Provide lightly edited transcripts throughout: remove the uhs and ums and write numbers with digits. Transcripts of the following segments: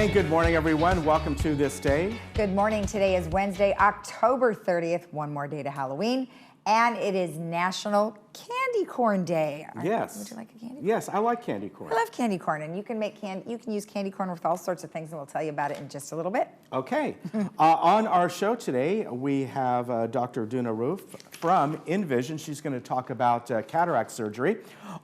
And good morning, everyone. Welcome to This Day. Good morning. Today is Wednesday, October 30th. One more day to Halloween. And it is National Candy Corn Day. Yes. Would you like a candy corn? Yes, I like candy corn. I love candy corn, and you can make you can use candy corn with all sorts of things, and we'll tell you about it in just a little bit. Okay. On our show today, we have Dr. Duna Roof from Envision. She's going to talk about cataract surgery.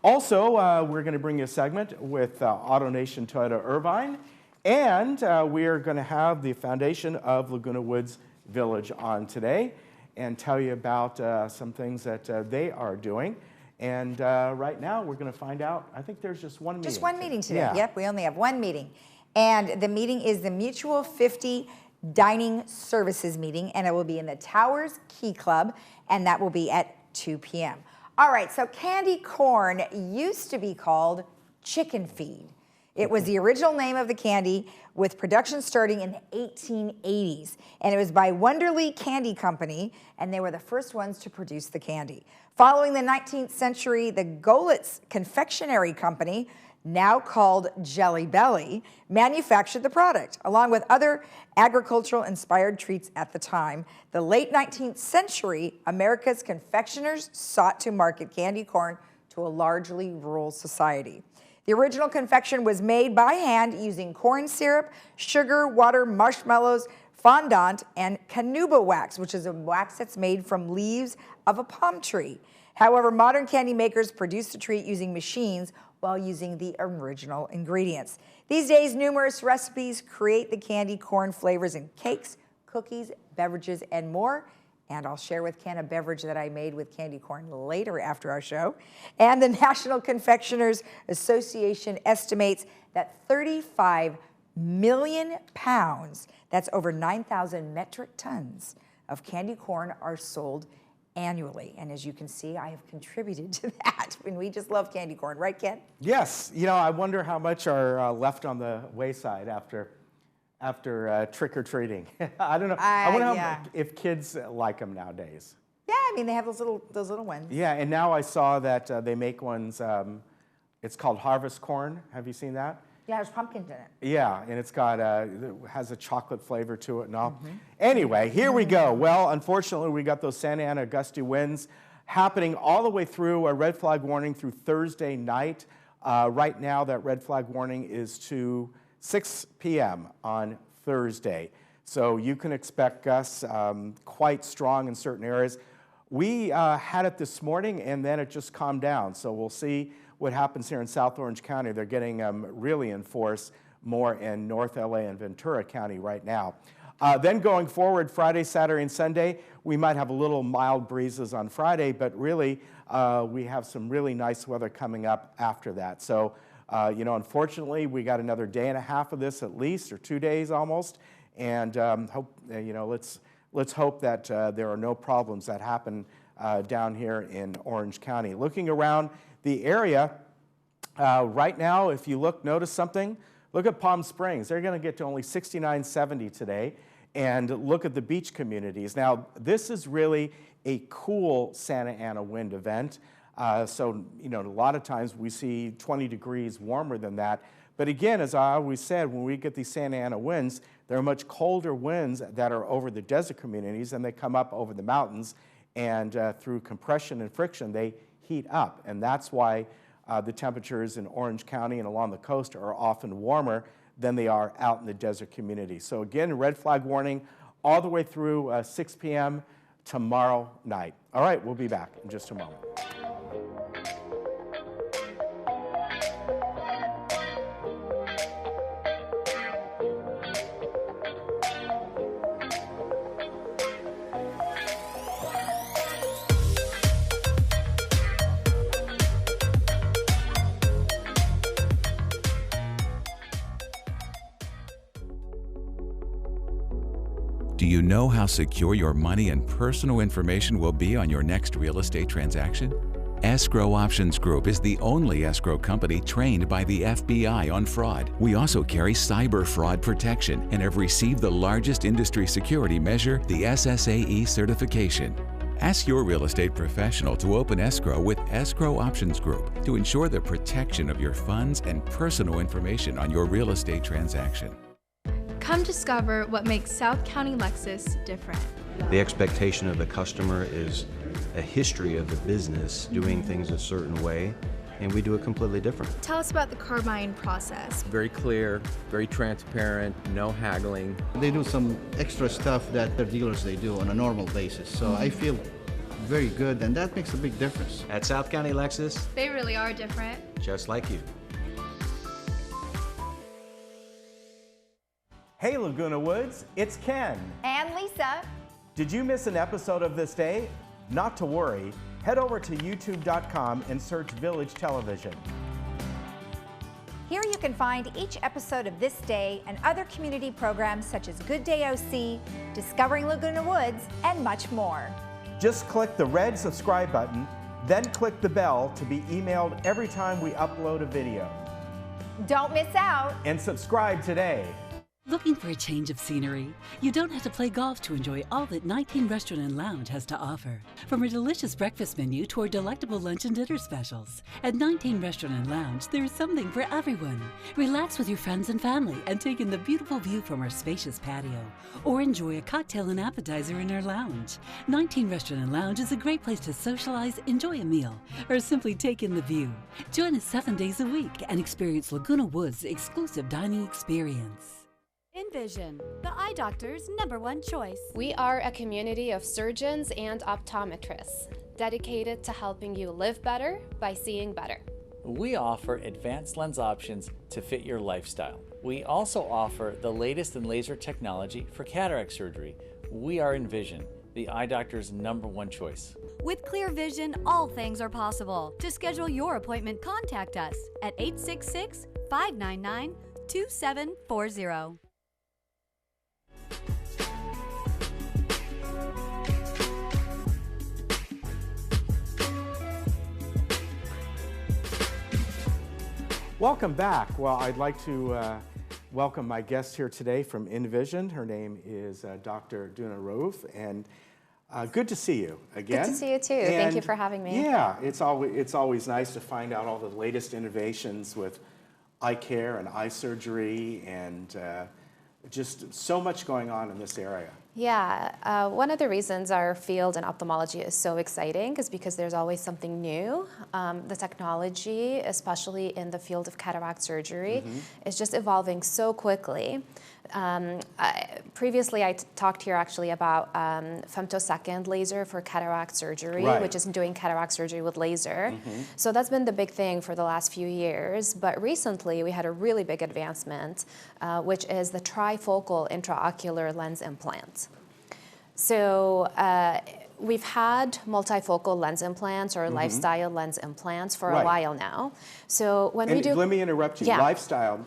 Also, we're going to bring you a segment with AutoNation Toyota Irvine, and we are going to have the foundation of Laguna Woods Village on today and tell you about some things that they are doing. And right now, we're going to find out, I think there's just one meeting. Just one meeting today. Yeah. Yep, we only have one meeting. And the meeting is the Mutual 50 Dining Services meeting, and it will be in the Towers Key Club, and that will be at 2 p.m. All right, so candy corn used to be called chicken feed. It was the original name of the candy, with production starting in the 1880s. And it was by Wonderly Candy Company, and they were the first ones to produce the candy. Following the 19th century, the Golitz Confectionery Company, now called Jelly Belly, manufactured the product, along with other agricultural-inspired treats at the time. The late 19th century, America's confectioners sought to market candy corn to a largely rural society. The original confection was made by hand using corn syrup, sugar, water, marshmallows, fondant, and canuba wax, which is a wax that's made from leaves of a palm tree. However, modern candy makers produce the treat using machines while using the original ingredients. These days, numerous recipes create the candy corn flavors in cakes, cookies, beverages, and more. And I'll share with Ken a beverage that I made with candy corn later after our show. And the National Confectioners Association estimates that 35 million pounds, that's over 9,000 metric tons, of candy corn are sold annually. And as you can see, I have contributed to that. And we just love candy corn, right, Ken? Yes. You know, I wonder how much are left on the wayside after trick-or-treating. I don't know. I wonder if kids like them nowadays. Yeah, I mean, they have those little ones. Yeah, and now I saw that they make ones, it's called harvest corn. Have you seen that? Yeah, there's pumpkins in it. Yeah, and it's got it has a chocolate flavor to it and all. Anyway, here we go. Well, unfortunately, we got those Santa Ana gusty winds happening all the way through a red flag warning through Thursday night. Right now, that red flag warning is to 6 p.m. on Thursday. So you can expect gusts quite strong in certain areas. We had it this morning, and then it just calmed down. So we'll see what happens here in South Orange County. They're getting really in force more in North LA and Ventura County right now. Then going forward, Friday, Saturday, and Sunday, we might have a little mild breezes on Friday, but really we have some really nice weather coming up after that. So you know, unfortunately, we got another day and a half of this at least, or 2 days almost, and you know, let's hope that there are no problems that happen down here in Orange County. Looking around the area right now, if you notice something. Look at Palm Springs. They're going to get to only 69, 70 today, and look at the beach communities. Now, this is really a cool Santa Ana wind event. So, you know, a lot of times we see 20 degrees warmer than that. But again, as I always said, when we get these Santa Ana winds, they're much colder winds that are over the desert communities, and they come up over the mountains, and through compression and friction, they heat up. And that's why the temperatures in Orange County and along the coast are often warmer than they are out in the desert community. So again, red flag warning all the way through 6 p.m. tomorrow night. All right, we'll be back in just a moment. Do you know how secure your money and personal information will be on your next real estate transaction? Escrow Options Group is the only escrow company trained by the FBI on fraud. We also carry cyber fraud protection and have received the largest industry security measure, the SSAE certification. Ask your real estate professional to open escrow with Escrow Options Group to ensure the protection of your funds and personal information on your real estate transaction. Come discover what makes South County Lexus different. The expectation of the customer is a history of the business doing things a certain way, and we do it completely different. Tell us about the car buying process. Very clear, very transparent, no haggling. They do some extra stuff that their dealers they do on a normal basis. So I feel very good, and that makes a big difference. At South County Lexus, They really are different. just like you. Hey Laguna Woods, it's Ken. And Lisa. Did you miss an episode of This Day? Not to worry. Head over to youtube.com and search Village Television. Here you can find each episode of This Day and other community programs such as Good Day OC, Discovering Laguna Woods, and much more. Just click the red subscribe button, then click the bell to be emailed every time we upload a video. Don't miss out. And subscribe today. Looking for a change of scenery? You don't have to play golf to enjoy all that 19 Restaurant and Lounge has to offer. From a delicious breakfast menu to our delectable lunch and dinner specials. At 19 Restaurant and Lounge, there is something for everyone. Relax with your friends and family and take in the beautiful view from our spacious patio. Or enjoy a cocktail and appetizer in our lounge. 19 Restaurant and Lounge is a great place to socialize, enjoy a meal, or simply take in the view. Join us 7 days a week and experience Laguna Woods' exclusive dining experience. Envision, the eye doctor's #1 choice. We are a community of surgeons and optometrists dedicated to helping you live better by seeing better. We offer advanced lens options to fit your lifestyle. We also offer the latest in laser technology for cataract surgery. We are Envision, the eye doctor's #1 choice. With clear vision, all things are possible. To schedule your appointment, contact us at 866-599-2740. Welcome back. Well, I'd like to welcome my guest here today from Envision. Her name is Dr. Duna Rove, and good to see you again. Good to see you too. Thank you for having me. Yeah, it's always nice to find out all the latest innovations with eye care and eye surgery, and just so much going on in this area. Yeah, one of the reasons our field in ophthalmology is so exciting is because there's always something new. The technology, especially in the field of cataract surgery, is just evolving so quickly. Previously, I talked here actually about femtosecond laser for cataract surgery, Right. which is doing cataract surgery with laser. So that's been the big thing for the last few years. But recently, we had a really big advancement, which is the trifocal intraocular lens implant. So we've had multifocal lens implants or lifestyle lens implants for Right. a while now. So when we And do, let me interrupt you. Yeah. Lifestyle,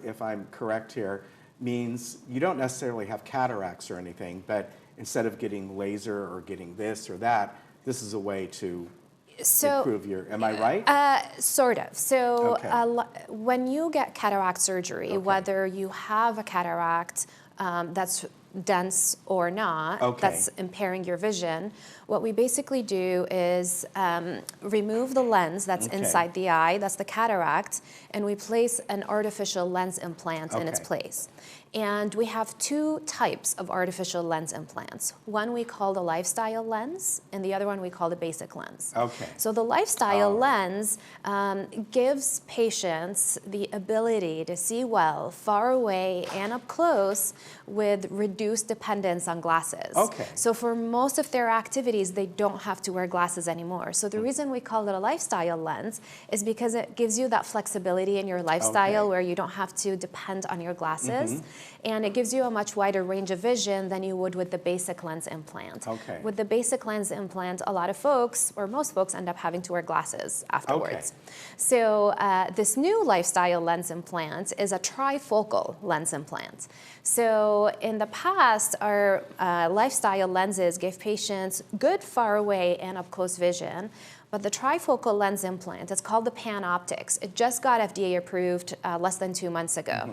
if I'm correct here, means you don't necessarily have cataracts or anything, but instead of getting laser or getting this or that, this is a way to improve your, am I right? Sort of. So Okay. when you get cataract surgery, whether you have a cataract that's dense or not, Okay. that's impairing your vision, what we basically do is remove the lens that's Okay. inside the eye, that's the cataract, and we place an artificial lens implant in its Okay. place. And we have two types of artificial lens implants. One we call the lifestyle lens, and the other one we call the basic lens. Okay. So the lifestyle lens gives patients the ability to see well far away and up close with reduced dependence on glasses. Okay. So for most of their activities, they don't have to wear glasses anymore. So the reason we call it a lifestyle lens is because it gives you that flexibility in your lifestyle Okay. where you don't have to depend on your glasses. And it gives you a much wider range of vision than you would with the basic lens implant. Okay. With the basic lens implant, a lot of folks, or most folks, end up having to wear glasses afterwards. So this new lifestyle lens implant is a trifocal lens implant. So in the past, our lifestyle lenses gave patients good far away and up close vision. But the trifocal lens implant, it's called the PanOptix. It just got FDA approved less than 2 months ago.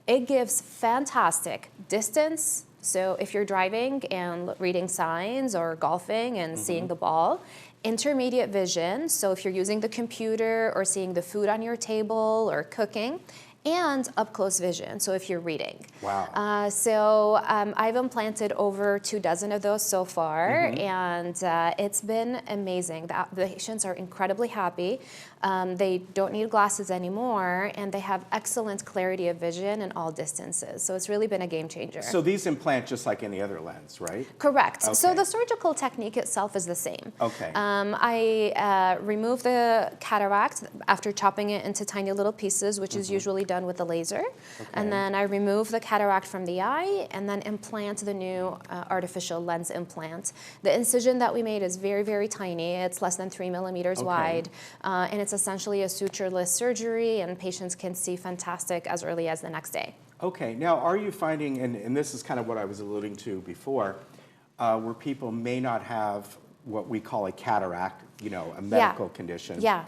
It gives fantastic distance. So if you're driving and reading signs or golfing and seeing the ball, intermediate vision, so if you're using the computer or seeing the food on your table or cooking, and up-close vision, so if you're reading. Wow. I've implanted over 24 of those so far, and it's been amazing. The patients are incredibly happy. They don't need glasses anymore, and they have excellent clarity of vision in all distances. So it's really been a game changer. So these implant just like any other lens, right? Correct. Okay. So the surgical technique itself is the same. Okay. I remove the cataract after chopping it into tiny little pieces, which is usually done with the laser. Okay. And then I remove the cataract from the eye and then implant the new artificial lens implant. The incision that we made is very, very tiny. It's less than 3 millimeters wide. And it's essentially a sutureless surgery, and patients can see fantastic as early as the next day. Okay, now are you finding, and this is kind of what I was alluding to before, where people may not have what we call a cataract, you know, a medical condition. Yeah.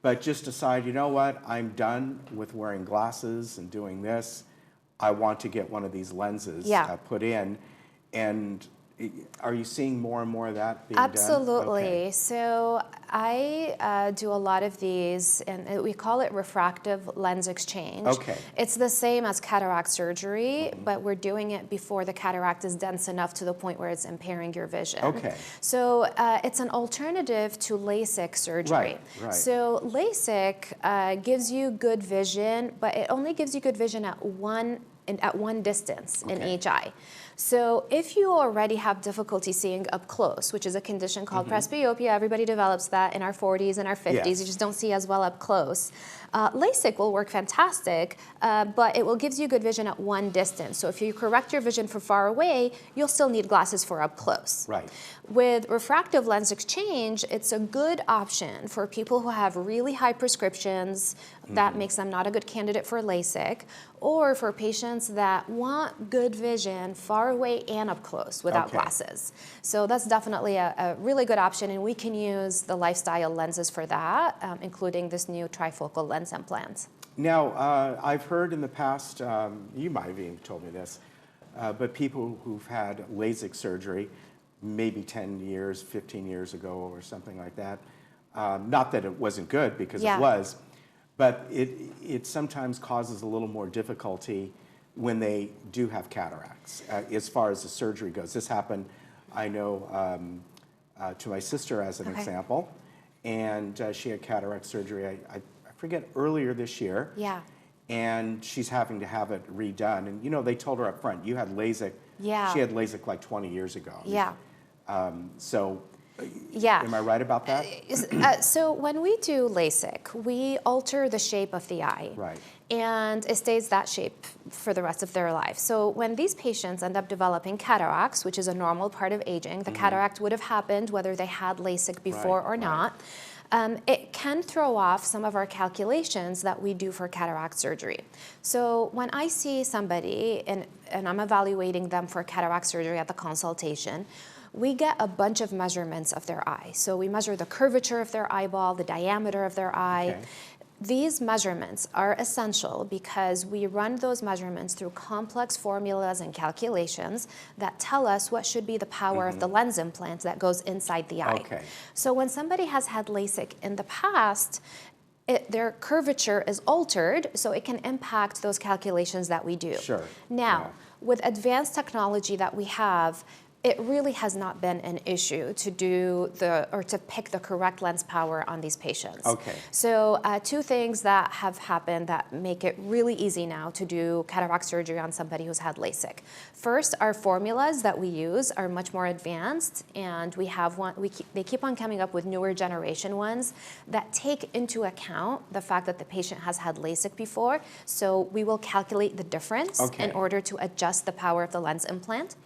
But just decide, you know what, I'm done with wearing glasses and doing this. I want to get one of these lenses put in. And are you seeing more and more of that being done? Absolutely. Okay. So I do a lot of these, and we call it refractive lens exchange. Okay. It's the same as cataract surgery, but we're doing it before the cataract is dense enough to the point where it's impairing your vision. Okay. So it's an alternative to LASIK surgery. Right, right. So LASIK gives you good vision, but it only gives you good vision at one distance in each eye. So if you already have difficulty seeing up close, which is a condition called presbyopia, everybody develops that in our 40s and our 50s, you just don't see as well up close. LASIK will work fantastic, but it will give you good vision at one distance. So if you correct your vision for far away, you'll still need glasses for up close. Right. With refractive lens exchange, it's a good option for people who have really high prescriptions. That makes them not a good candidate for LASIK, or for patients that want good vision far away and up close without glasses. So that's definitely a really good option, and we can use the lifestyle lenses for that, including this new trifocal lens implant. Now, I've heard in the past, you might have even told me this, but people who've had LASIK surgery, maybe 10 years, 15 years ago or something like that, not that it wasn't good, because it was, but it sometimes causes a little more difficulty when they do have cataracts, as far as the surgery goes. This happened, I know, to my sister as an example, and she had cataract surgery, I forget, earlier this year. Yeah. And she's having to have it redone. And you know, they told her up front, you had LASIK. Yeah. She had LASIK like 20 years ago. Yeah. Am I right about that? So when we do LASIK, we alter the shape of the eye. Right. And it stays that shape for the rest of their life. So when these patients end up developing cataracts, which is a normal part of aging, the cataract would have happened whether they had LASIK before or not. It can throw off some of our calculations that we do for cataract surgery. So when I see somebody and I'm evaluating them for cataract surgery at the consultation, we get a bunch of measurements of their eye. So we measure the curvature of their eyeball, the diameter of their eye. Okay. These measurements are essential because we run those measurements through complex formulas and calculations that tell us what should be the power of the lens implant that goes inside the eye. Okay. So when somebody has had LASIK in the past, their curvature is altered, so it can impact those calculations that we do. Sure. Now, with advanced technology that we have, it really has not been an issue to do to pick the correct lens power on these patients. Okay. So two things that have happened that make it really easy now to do cataract surgery on somebody who's had LASIK. First, our formulas that we use are much more advanced, and we have they keep on coming up with newer generation ones that take into account the fact that the patient has had LASIK before. So we will calculate the difference in order to adjust the power of the lens implant.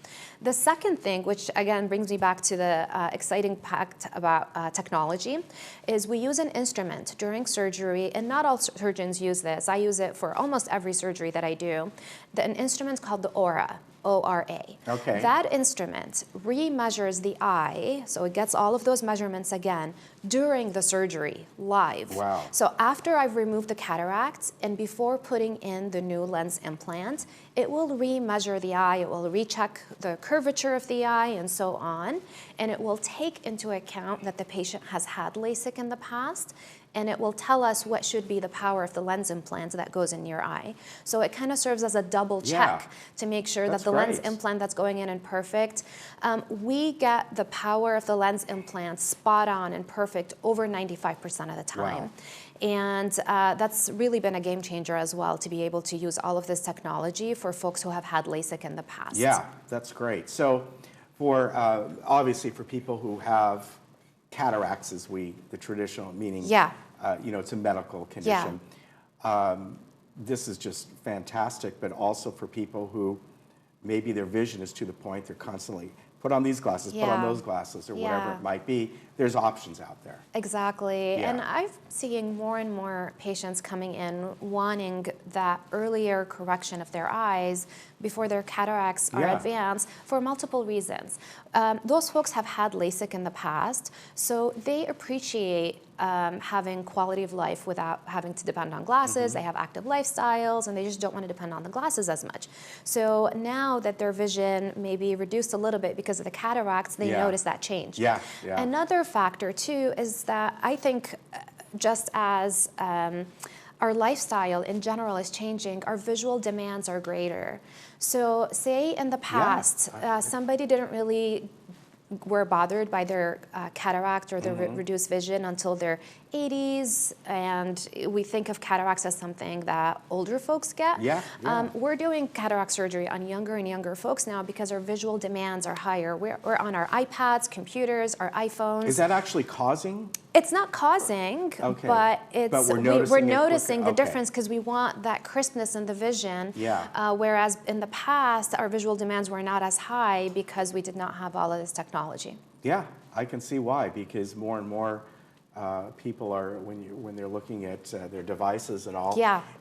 The second thing, which again brings me back to the exciting fact about technology, is we use an instrument during surgery, and not all surgeons use this. I use it for almost every surgery that I do. An instrument called the Aura. ORA. Okay. That instrument remeasures the eye, so it gets all of those measurements again during the surgery, live. Wow. So after I've removed the cataracts and before putting in the new lens implant, it will remeasure the eye, it will recheck the curvature of the eye and so on, and it will take into account that the patient has had LASIK in the past, and it will tell us what should be the power of the lens implant that goes in your eye. So it kind of serves as a double check to make sure that the lens implant that's going in perfect. We get the power of the lens implant spot on and perfect over 95% of the time. Wow. And that's really been a game changer as well, to be able to use all of this technology for folks who have had LASIK in the past. Yeah, that's great. So for, obviously for people who have cataracts, as the traditional meaning, you know, it's a medical condition. This is just fantastic, but also for people who maybe their vision is to the point they're constantly put on these glasses, put on those glasses, or whatever it might be. There's options out there. Exactly. And I'm seeing more and more patients coming in wanting that earlier correction of their eyes before their cataracts are advanced for multiple reasons. Those folks have had LASIK in the past, so they appreciate having quality of life without having to depend on glasses. They have active lifestyles, and they just don't want to depend on the glasses as much. So now that their vision may be reduced a little bit because of the cataracts, they notice that change. Another factor too is that I think just as our lifestyle in general is changing, our visual demands are greater. So say in the past, somebody didn't really were bothered by their cataract or their reduced vision until their 80s, and we think of cataracts as something that older folks get. We're doing cataract surgery on younger and younger folks now because our visual demands are higher. We're on our iPads, computers, our iPhones. Is that actually causing? It's not causing, but it's we're noticing the difference because we want that crispness in the vision. Whereas in the past, our visual demands were not as high because we did not have all of this technology. Yeah, I can see why, because more and more people are, when they're looking at their devices and all,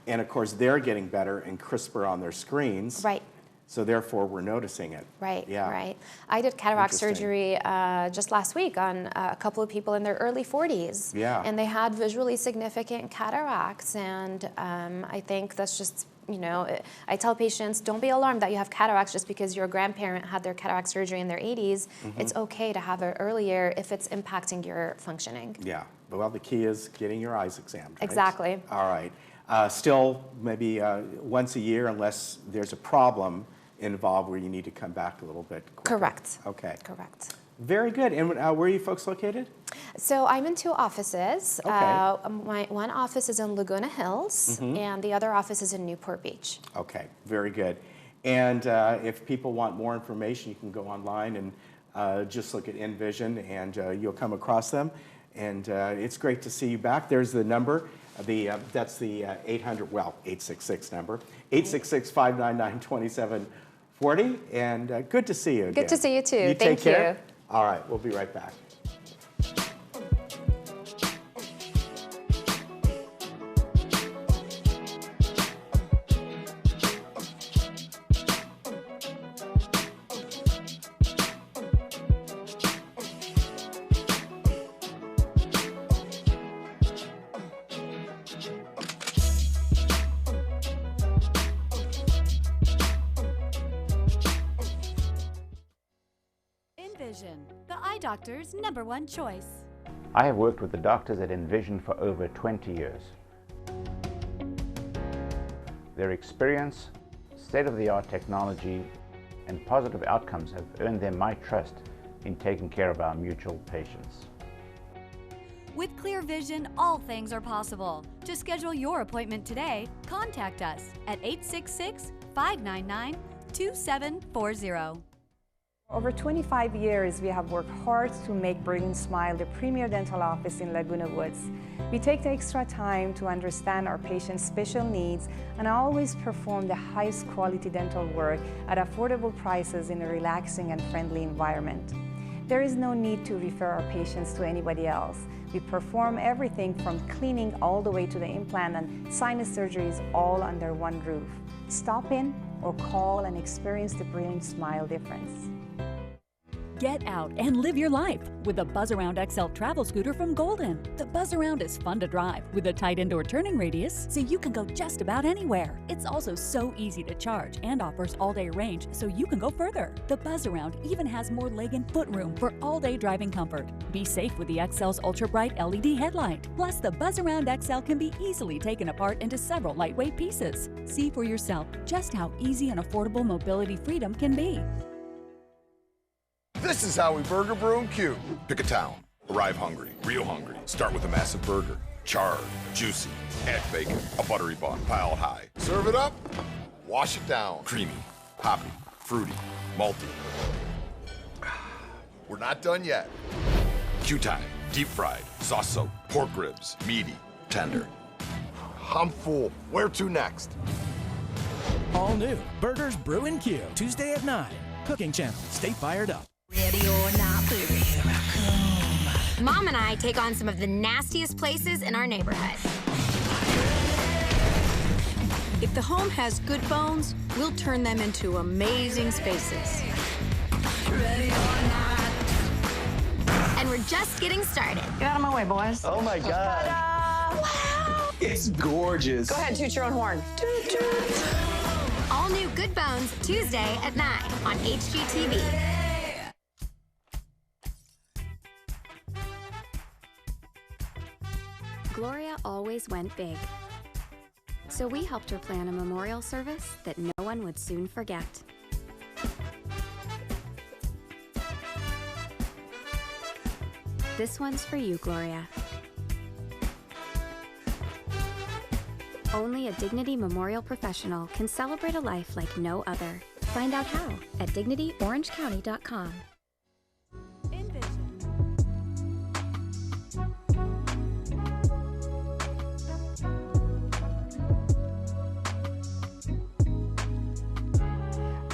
and of course they're getting better and crisper on their screens. So therefore, we're noticing it. I did cataract surgery just last week on a couple of people in their early 40s. And they had visually significant cataracts. And I think that's just, you know, I tell patients, don't be alarmed that you have cataracts just because your grandparent had their cataract surgery in their 80s. It's okay to have it earlier if it's impacting your functioning. Well, the key is getting your eyes examined, right? Exactly. All right. Still, maybe once a year, unless there's a problem involved where you need to come back a little bit quicker. Correct. Okay. Correct. Very good. And where are you folks located? So I'm in two offices. My one office is in Laguna Hills, and the other office is in Newport Beach. Okay, very good. And if people want more information, you can go online and just look at Envision, and you'll come across them. And it's great to see you back. There's the number. That's the 866 number, 866-599-2740. And good to see you again. Good to see you too. You Thank take care. All right, we'll be right back. Envision, the eye doctor's #1 choice. I have worked with the doctors at Envision for over 20 years. Their experience, state-of-the-art technology, and positive outcomes have earned them my trust in taking care of our mutual patients. With clear vision, all things are possible. To schedule your appointment today, contact us at 866-599-2740. Over 25 years, we have worked hard to make Brilliant Smile the premier dental office in Laguna Woods. We take the extra time to understand our patients' special needs and always perform the highest quality dental work at affordable prices in a relaxing and friendly environment. There is no need to refer our patients to anybody else. We perform everything from cleaning all the way to the implant and sinus surgeries all under one roof. Stop in, or call and experience the brilliant smile difference. Get out and live your life with the Buzz Around XL travel scooter from Golden. The Buzz Around is fun to drive with a tight indoor turning radius so you can go just about anywhere. It's also so easy to charge and offers all-day range so you can go further. The Buzz Around even has more leg and foot room for all-day driving comfort. Be safe with the XL's ultra-bright LED headlight. Plus, the Buzz Around XL can be easily taken apart into several lightweight pieces. See for yourself just how easy and affordable mobility freedom can be. This is how we burger, brew, and cue. Pick a town. Arrive hungry, real hungry. Start with a massive burger. Charred, juicy. Add bacon, a buttery bun, piled high. Serve it up, wash it down. Creamy, hoppy, fruity, malty. We're not done yet. Cue time. Deep fried, sauce soaked, pork ribs, meaty, tender. I'm full. Where to next? All new Burgers, Brew, and Q. Tuesday at 9. Cooking Channel. Stay fired up. Ready or not, baby, here I come. Mom and I take on some of the nastiest places in our neighborhood. If the home has good bones, we'll turn them into amazing spaces. Ready or not. And we're just getting started. Get out of my way, boys. Oh my God. Wow. It's gorgeous. Go ahead, toot your own horn. Toot, toot. All new Good Bones, Tuesday at 9 on HGTV. Gloria always went big. So we helped her plan a memorial service that no one would soon forget. This one's for you, Gloria. Only a Dignity Memorial professional can celebrate a life like no other. Find out how at dignityorangecounty.com.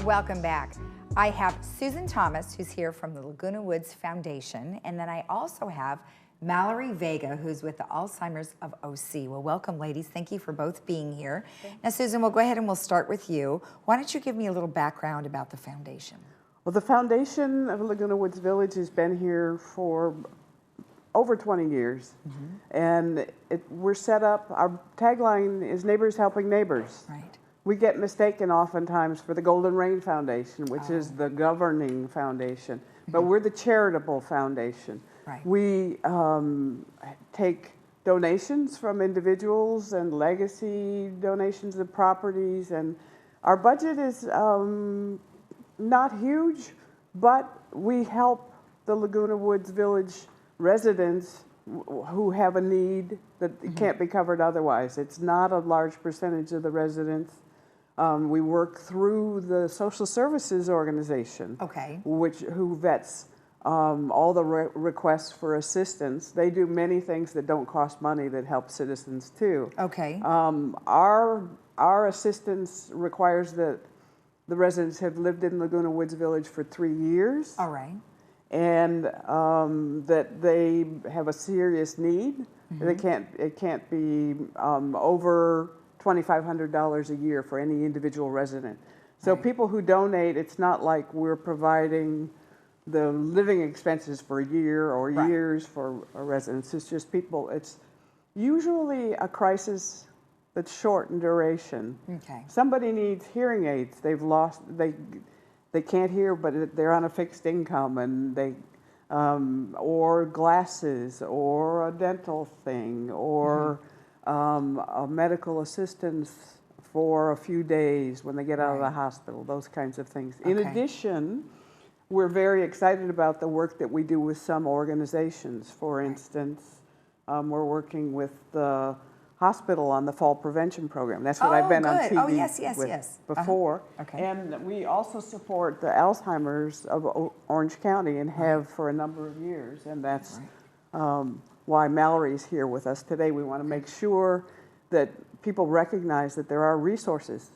Welcome back. I have Susan Thomas, who's here from the Laguna Woods Foundation, and then I also have Mallory Vega, who's with the Alzheimer's of OC. Well, welcome, ladies. Thank you for both being here. Now, Susan, we'll go ahead and we'll start with you. Why don't you give me a little background about the foundation? Well, the foundation of Laguna Woods Village has been here for over 20 years, and we're set up, our tagline is neighbors helping neighbors. Right. We get mistaken oftentimes for the Golden Rain Foundation, which is the governing foundation, but we're the charitable foundation. Right. We take donations from individuals and legacy donations of properties, and our budget is not huge, but we help the Laguna Woods Village residents who have a need that can't be covered otherwise. It's not a large percentage of the residents. We work through the social services organization, who vets all the requests for assistance. They do many things that don't cost money that help citizens too. Okay. Our assistance requires that the residents have lived in Laguna Woods Village for 3 years. All right. And that they have a serious need. It can't be over $2,500 a year for any individual resident. So people who donate, it's not like we're providing the living expenses for a year or years for a residence. It's just people, it's usually a crisis that's short in duration. Okay. Somebody needs hearing aids. They've lost, they can't hear, but they're on a fixed income, and they, or glasses, or a dental thing, or a medical assistance for a few days when they get out of the hospital, those kinds of things. In addition, we're very excited about the work that we do with some organizations. For instance, we're working with the hospital on the fall prevention program. That's what I've been on TV with before. And we also support the Alzheimer's of Orange County and have for a number of years. And that's why Mallory's here with us today. We want to make sure that people recognize that there are resources.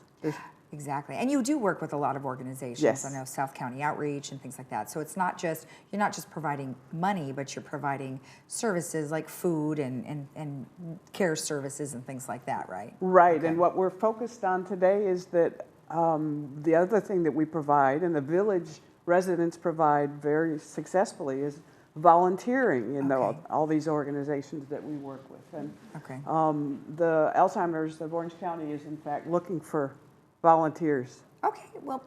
Exactly. And you do work with a lot of organizations. Yes. I know South County Outreach and things like that. So it's not just, you're not just providing money, but you're providing services like food and care services and things like that, right? Right. And what we're focused on today is that The other thing that we provide, and the village residents provide very successfully, is volunteering in all these organizations that we work with. And the Alzheimer's of Orange County is in fact looking for volunteers. Okay, well,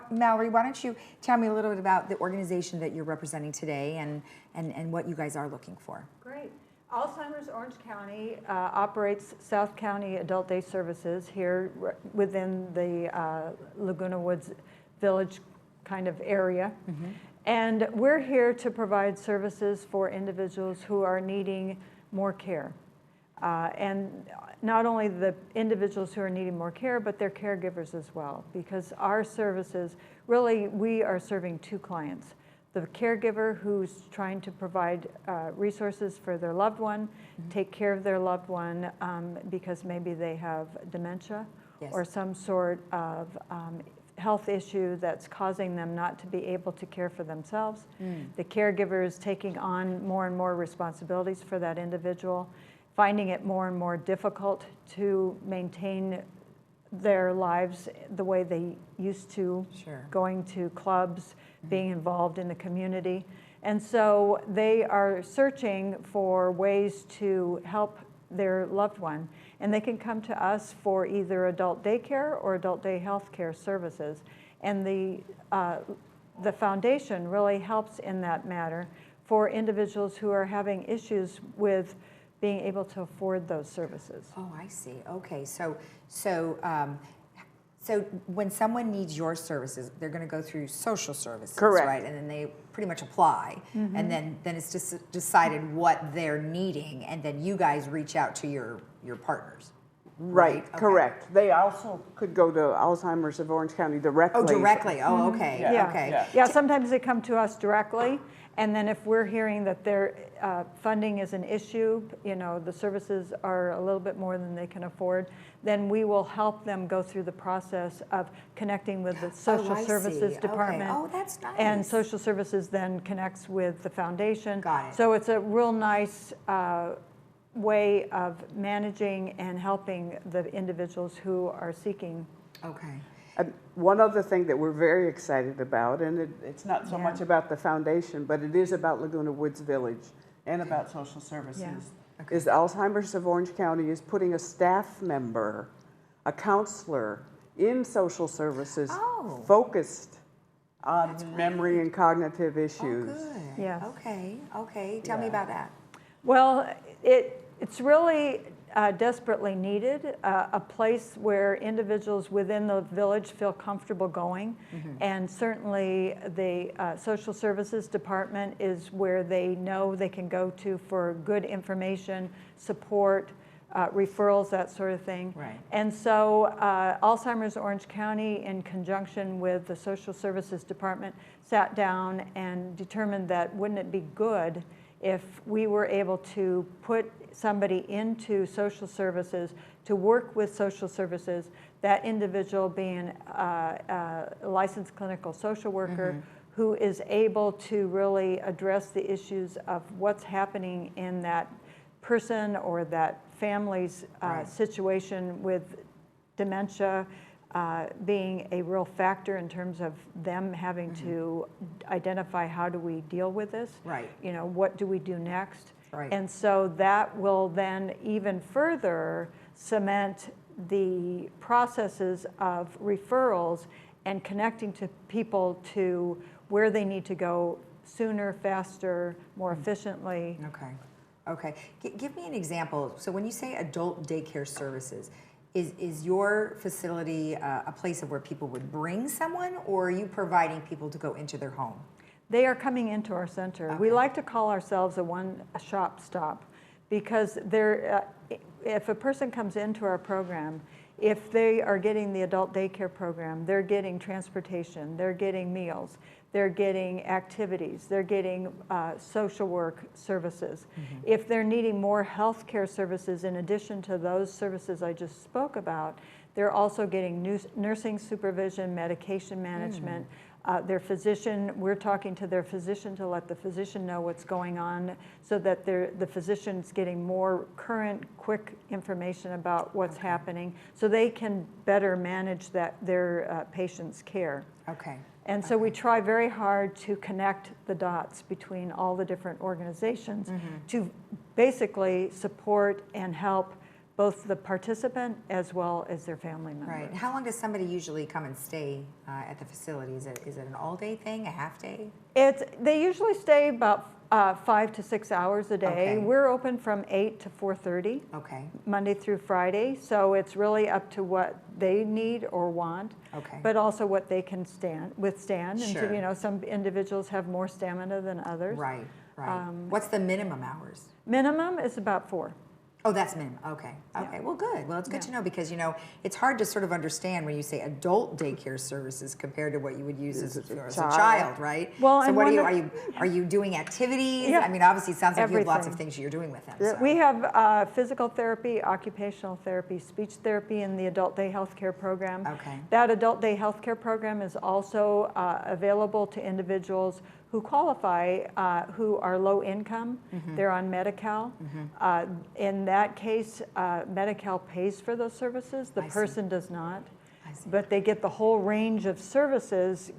Mallory, why don't you tell me a little bit about the organization that you're representing today and what you guys are looking for. Great. Alzheimer's Orange County operates South County Adult Day Services here within the Laguna Woods Village kind of area. And we're here to provide services for individuals who are needing more care. And not only the individuals who are needing more care, but their caregivers as well. Because our services, really, we are serving two clients. The caregiver who's trying to provide resources for their loved one, take care of their loved one because maybe they have dementia or some sort of health issue that's causing them not to be able to care for themselves. The caregiver is taking on more and more responsibilities for that individual, finding it more and more difficult to maintain their lives the way they used to, going to clubs, being involved in the community. And so they are searching for ways to help their loved one. And they can come to us for either adult daycare or adult day health care services. And the foundation really helps in that matter for individuals who are having issues with being able to afford those services. Oh, I see. Okay, so when someone needs your services, they're going to go through social services, right? And then they pretty much apply, and then it's just decided what they're needing, and then you guys reach out to your partners. Right, correct. They also could go to Alzheimer's of Orange County directly. Oh, directly. Oh, okay. Yeah, sometimes they come to us directly, and then if we're hearing that their funding is an issue, you know, the services are a little bit more than they can afford, then we will help them go through the process of connecting with the social services department. Oh, that's nice. And social services then connects with the foundation. Got it. So it's a real nice way of managing and helping the individuals who are seeking. Okay. One other thing that we're very excited about, and it's not so much about the foundation, but it is about Laguna Woods Village and about social services, is Alzheimer's of Orange County is putting a staff member, a counselor in social services focused on memory and cognitive issues. Oh, good. Yes. Okay. Tell me about that. Well, it's really desperately needed, a place where individuals within the village feel comfortable going. And certainly the social services department is where they know they can go to for good information, support, referrals, that sort of thing. Right. And so Alzheimer's Orange County, in conjunction with the social services department, sat down and determined that wouldn't it be good if we were able to put somebody into social services to work with social services, that individual being a licensed clinical social worker who is able to really address the issues of what's happening in that person or that family's situation with dementia, being a real factor in terms of them having to identify how do we deal with this, you know, what do we do next. And so that will then even further cement the processes of referrals and connecting to people to where they need to go sooner, faster, more efficiently. Okay. Give me an example. So when you say adult daycare services, is your facility a place of where people would bring someone, or are you providing people to go into their home? They are coming into our center. We like to call ourselves a one-shop stop because if a person comes into our program, if they are getting the adult daycare program, they're getting transportation, they're getting meals, they're getting activities, they're getting social work services. If they're needing more health care services in addition to those services I just spoke about, they're also getting nursing supervision, medication management, their physician. We're talking to their physician to let the physician know what's going on so that the physician's getting more current, quick information about what's happening so they can better manage their patient's care. Okay. And so we try very hard to connect the dots between all the different organizations to basically support and help both the participant as well as their family member. Right. How long does somebody usually come and stay at the facility? Is it an all-day thing, a half-day? They usually stay about 5 to 6 hours a day. Okay. We're open from 8 to 4:30. Okay. Monday through Friday. So it's really up to what they need or want. Okay. But also what they can withstand. Sure. And you know, some individuals have more stamina than others. Right. Right. What's the minimum hours? Minimum is about 4. Oh, that's minimum. Okay. Okay. Well, good. Well, it's good to know because, you know, it's hard to sort of understand when you say adult daycare services compared to what you would use as a child, right? Well, so and what are you doing activities? Yeah. I mean, obviously it sounds like you have lots of Everything. things you're doing with them. Yeah, So. we have physical therapy, occupational therapy, speech therapy in the adult day health care program. Okay. That adult day health care program is also available to individuals who qualify, who are low income. They're on Medi-Cal. In that case, Medi-Cal pays for those services. The person does not. But they get the whole range of services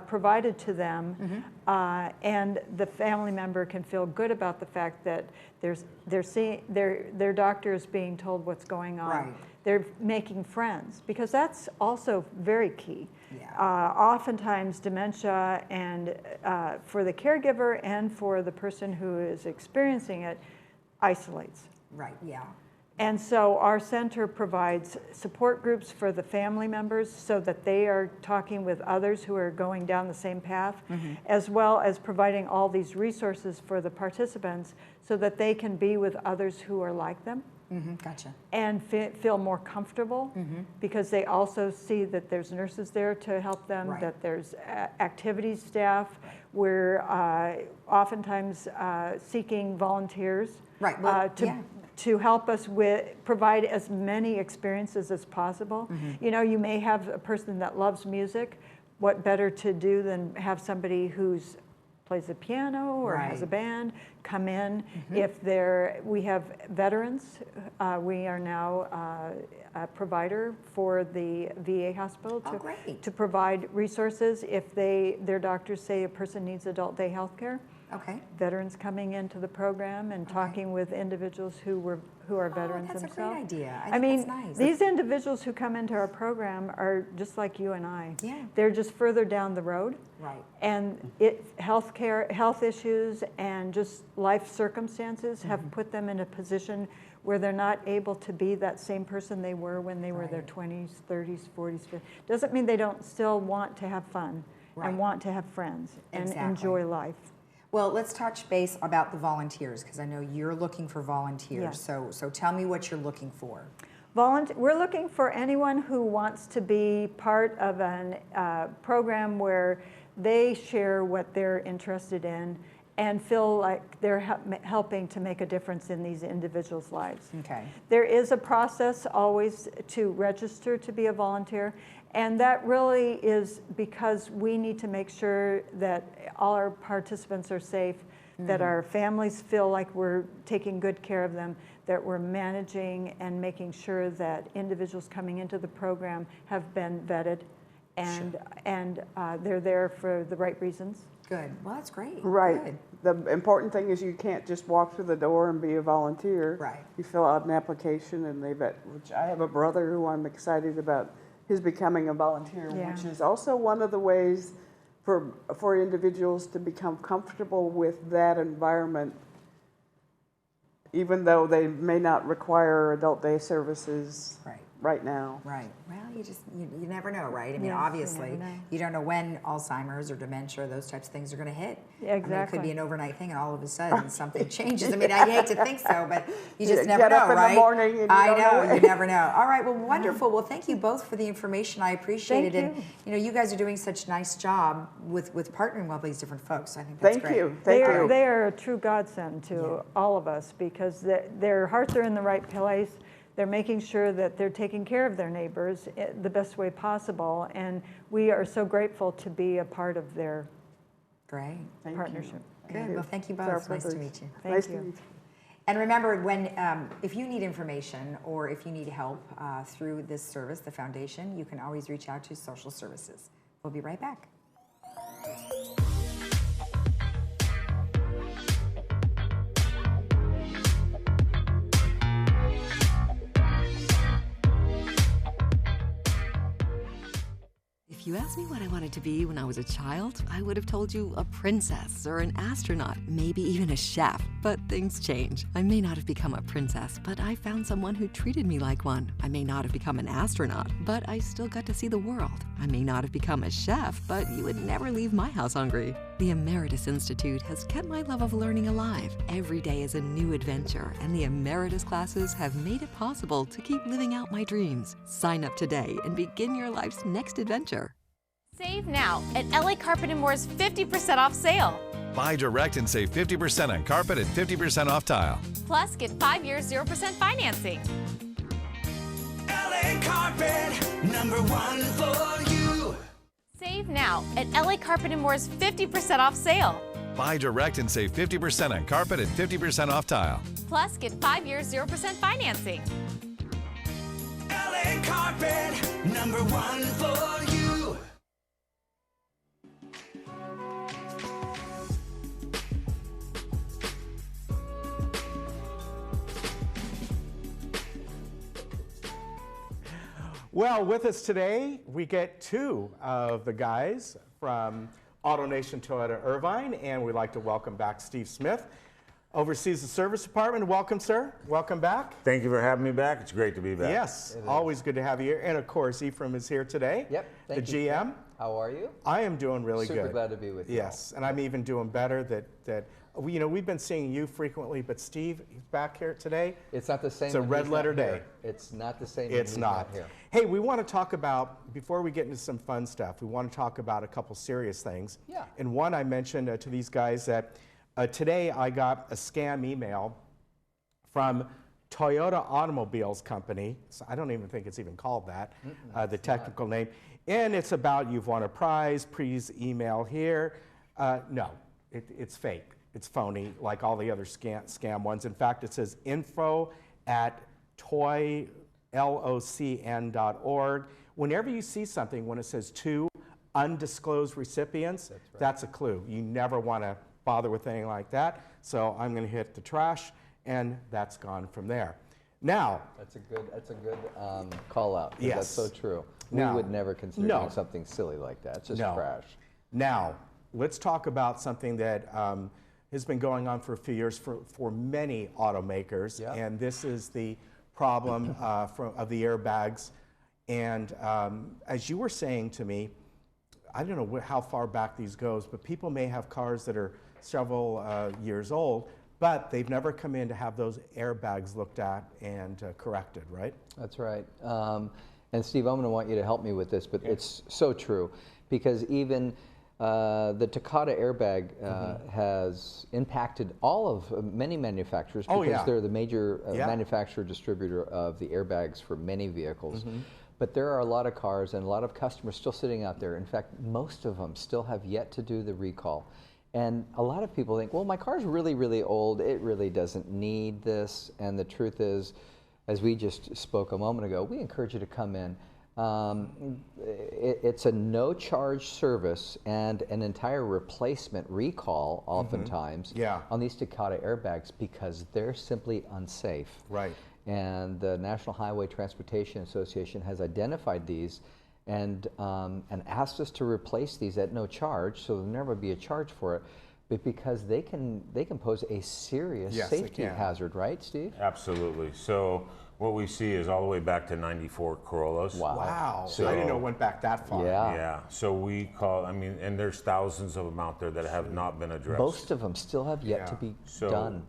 provided to them, and the family member can feel good about the fact that their doctor is being told what's going on. Right. They're making friends, because that's also very key. Yeah. Oftentimes dementia, and for the caregiver and for the person who is experiencing it, isolates. Right, yeah. And so our center provides support groups for the family members so that they are talking with others who are going down the same path, as well as providing all these resources for the participants so that they can be with others who are like them. Gotcha. And feel more comfortable, because they also see that there's nurses there to help them, Right. that there's activities staff. We're oftentimes seeking volunteers Right. Well, to help us provide as many experiences as possible. You know, you may have a person that loves music. What better to do than have somebody who's plays the piano or has a band come in. If we have veterans, we are now a provider for the VA hospital to provide resources if their doctors say a person needs adult day health care. Okay. Veterans coming into the program and talking with individuals who are veterans that's themselves. a great idea. I think mean, that's nice. these individuals who come into our program are just like you and I. Yeah. They're just further down the road. Right. And health issues and just life circumstances have put them in a position where they're not able to be that same person they were when they were their 20s, 30s, 40s, 50s. Doesn't mean they don't still want to have fun and want to have friends and enjoy life. Well, let's touch base about the volunteers, because I know you're looking for volunteers. Yes. So tell me what you're looking for. We're looking for anyone who wants to be part of a program where they share what they're interested in and feel like they're helping to make a difference in these individuals' lives. Okay. There is a process always to register to be a volunteer, and that really is because we need to make sure that all our participants are safe, that our families feel like we're taking good care of them, that we're managing and making sure that individuals coming into the program have been vetted and they're there for the right reasons. Good. Well, that's great. Right. Good. The important thing is you can't just walk through the door and be a volunteer. Right. You fill out an application and they vet, which I have a brother who I'm excited about his becoming a volunteer, which is also one of the ways for individuals to become comfortable with that environment, even though they may not require adult day services right now. Right. Well, you never know, right? I mean, Yes, obviously, you never know. you don't know when Alzheimer's or dementia or those types of things are going to hit. Yeah, I mean, it could be exactly. an overnight thing, and all of a sudden something changes. I mean, I hate to think so, but you just You never get know, up in right? the morning and you I don't know, know. you never know. All right, well, wonderful. Well, thank you both for the information. I appreciate Thank it. And you. you know, you guys are doing such a nice job with partnering with all these different folks. I think that's Thank great. you. Thank you. They are a true godsend to all of us, because their hearts are in the right place. they're making sure that they're taking care of their neighbors the best way possible. And we are so grateful to be a part of their partnership. Good. Well, thank you It's our both. Nice to privilege. meet you. Thank you. And remember, if you need information or if you need help through this service, the foundation, you can always reach out to social services. We'll be right back. If you asked me what I wanted to be when I was a child, I would have told you a princess or an astronaut, maybe even a chef. But things change. I may not have become a princess, but I found someone who treated me like one. I may not have become an astronaut, but I still got to see the world. I may not have become a chef, but you would never leave my house hungry. The Emeritus Institute has kept my love of learning alive. Every day is a new adventure, and the Emeritus classes have made it possible to keep living out my dreams. Sign up today and begin your life's next adventure. Save now at LA Carpet & More's 50% off sale. Buy direct and save 50% on carpet and 50% off tile. Plus, get 5 years 0% financing. LA Carpet, #1 for you. Save now at LA Carpet & More's 50% off sale. Buy direct and save 50% on carpet and 50% off tile. Plus, get 5 years 0% financing. LA Carpet, #1 for you. Well, with us today, we get two of the guys from AutoNation Toyota Irvine, and we'd like to welcome back Steve Smith, oversees the service department. Welcome, sir. Welcome back. Thank you for having me back. It's great to be back. Yes, always good to have you here. And of course, Ephraim is here today. Yep. The Thank you, GM. Steve. How are you? I am doing really good. Super glad to be with you. Yes, and I'm even doing better that we've been seeing you frequently, but Steve, he's back here today. It's not the same. It's a when red he's letter not day. here. It's not the same. when It's he's not. here. Hey, we want to talk about, before we get into some fun stuff, we want to talk about a couple serious things. Yeah. And one, I mentioned to these guys that today I got a scam email from Toyota Automobiles Company. So I don't even think it's even called that, the technical name. And it's about you've won a prize, please email here. No, it's fake. It's phony, like all the other scam ones. In fact, it says info@toylocn.org. Whenever you see something, when it says to undisclosed recipients, that's a clue. You never want to bother with anything like that. So I'm going to hit the trash, and that's gone from there. Now, That's a good call out. 'Cause Yes. That's so true. Now- we would never consider No. doing something silly like that. It's just No. trash. Now, let's talk about something that has been going on for a few years for many automakers, and this is the problem of the airbags. And as you were saying to me, I don't know how far back these goes, but people may have cars that are several years old, but they've never come in to have those airbags looked at and corrected, right? That's right. And Steve, I'm going to want you to help me with this, but it's so true, because even the Takata airbag has impacted all of many manufacturers because they're the major manufacturer distributor of the airbags for many vehicles. But there are a lot of cars and a lot of customers still sitting out there. In fact, most of them still have yet to do the recall. And a lot of people think, well, my car's really, really old. It really doesn't need this. And the truth is, as we just spoke a moment ago, we encourage you to come in. It's a no-charge service and an entire replacement recall oftentimes on these Takata airbags because they're simply unsafe. Right. And the National Highway Transportation Association has identified these and asked us to replace these at no charge, so there'll never be a charge for it, but because they can pose a serious safety hazard, right, Steve? Absolutely. So what we see is all the way back to 94 Corollas. Wow. So, I didn't know it went back that far. Yeah. So we call, and there's thousands of them out there that have not been addressed. Most of them still have yet to be done.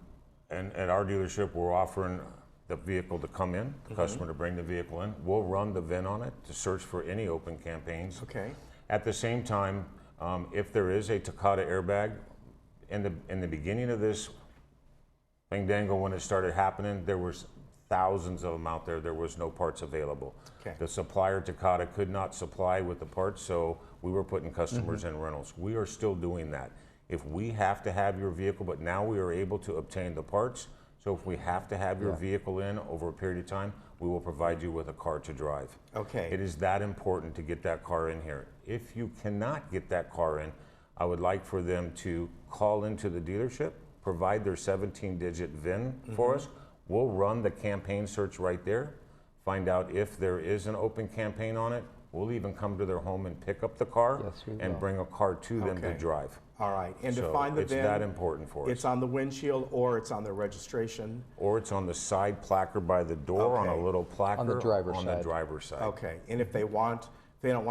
And at our dealership, we're offering the vehicle to come in, the customer to bring the vehicle in. We'll run the VIN on it to search for any open campaigns. Okay. At the same time, if there is a Takata airbag, in the beginning of this thing, Dango, when it started happening, there was thousands of them out there. There was no parts available. Okay. The supplier, Takata, could not supply with the parts, so we were putting customers in rentals. We are still doing that. If we have to have your vehicle, but now we are able to obtain the parts, so if we have to have your vehicle in over a period of time, we will provide you with a car to drive. Okay. It is that important to get that car in here. If you cannot get that car in, I would like for them to call into the dealership, provide their 17-digit VIN for us. We'll run the campaign search right there, find out if there is an open campaign on it. We'll even come to their home and pick up the car and bring a car to them to drive. All right, and to So find the it's VIN, that important for us. it's on the windshield or it's on the registration. Or it's on the side placard by the door on a little placard On the driver's on side. the driver's side. Okay, and if they don't want